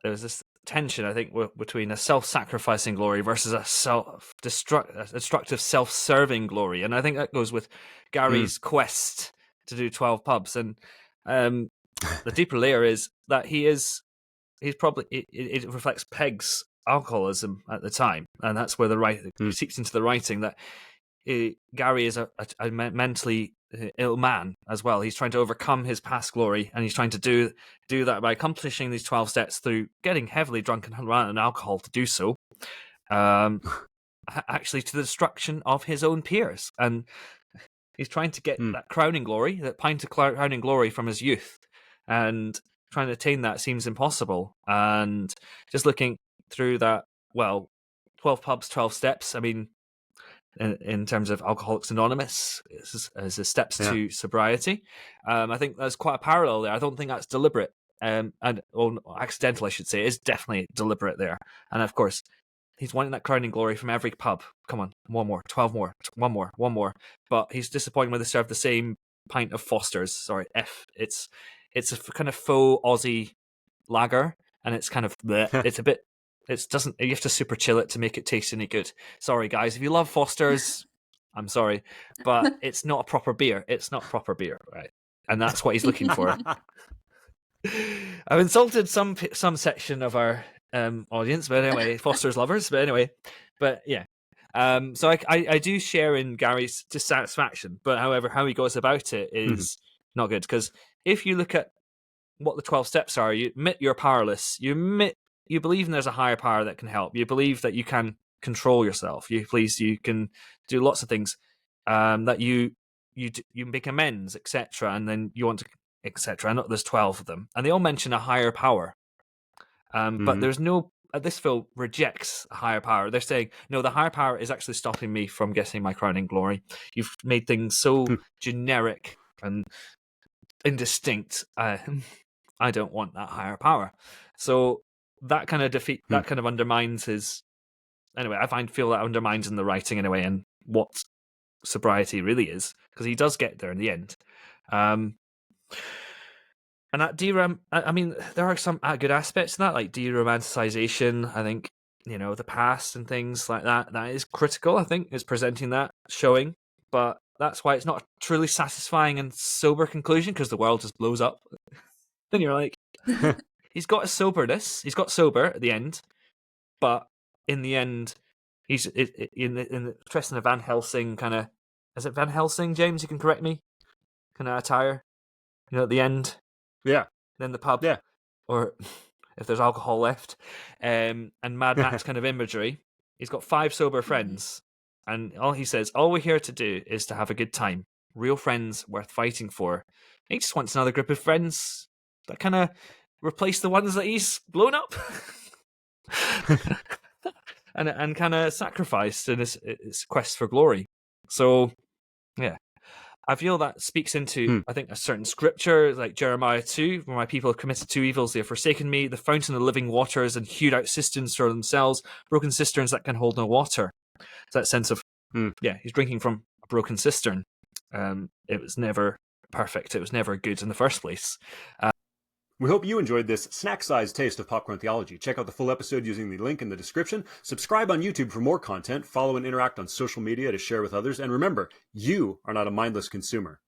there's this tension, I think, between a self-sacrificing glory versus a destructive, self-serving glory, and I think that goes with Gary's quest to do 12 pubs. And the deeper layer is that he's probably it reflects Peg's alcoholism at the time, and that's where it seeps into the writing that Gary is a mentally ill man as well. He's trying to overcome his past glory, and he's trying to do that by accomplishing these 12 steps through getting heavily drunk and relying on alcohol to do so. Actually, to the destruction of his own peers, and he's trying to get that crowning glory, that pint of crowning glory from his youth, and trying to attain that seems impossible. And just looking through that, 12 pubs, 12 steps. I mean, in terms of Alcoholics Anonymous, as a steps to sobriety, I think there's quite a parallel there. I don't think that's deliberate, accidental, I should say. It is definitely deliberate there. And of course, he's wanting that crowning glory from every pub. Come on, one more, 12 more, one more. But he's disappointed when they serve the same pint of Foster's. Sorry, It's a kind of faux Aussie lager, and it's kind of it's a bit. It doesn't. You have to super chill it to make it taste any good. Sorry, guys, if you love Foster's, I'm sorry, but it's not a proper beer. It's not proper beer, right? And that's what he's looking for. I've insulted some section of our audience, but anyway, Foster's lovers. But yeah. So I do share in Gary's dissatisfaction, but however, how he goes about it is not good, because if you look at what the 12 steps are, you admit you're powerless. You believe there's a higher power that can help. You believe that you can control yourself. You can do lots of things, that you make amends, etc. And then you want to, etc. And there's 12 of them, and they all mention a higher power. But there's no. This film rejects a higher power. They're saying, no, the higher power is actually stopping me from getting my crowning glory. You've made things so generic and indistinct. I don't want that higher power. So that kind of that kind of undermines his. Anyway, I feel that undermines in the writing anyway, and what sobriety really is, because he does get there in the end. And that I mean, there are some good aspects to that, like de-romanticization. I think, the past and things like that. That is critical. I think is presenting that, showing, but that's why it's not a truly satisfying and sober conclusion, because the world just blows up. Then you're like, he's got a soberness. He's got sober at the end, but in the end, he's in the Tristan of Van Helsing kind of. Is it Van Helsing, James? You can correct me. Kind of attire, at the end. Yeah. Then the pub. Yeah. Or if there's alcohol left, and Mad Max kind of imagery. He's got 5 sober friends, and all he says, all we're here to do is to have a good time. Real friends worth fighting for. He just wants another group of friends that kind of replace the ones that he's blown up and kind of sacrificed in his quest for glory. So, yeah. I feel that speaks into, I think, a certain scripture, like Jeremiah 2, where my people have committed 2 evils, they have forsaken me, the fountain of living waters, and hewed out cisterns for themselves, broken cisterns that can hold no water. It's that sense of, he's drinking from a broken cistern. It was never perfect. It was never good in the first place. We hope you enjoyed this snack-sized taste of Popcorn Theology. Check out the full episode using the link in the description. Subscribe on YouTube for more content. Follow and interact on social media to share with others. And remember, you are not a mindless consumer.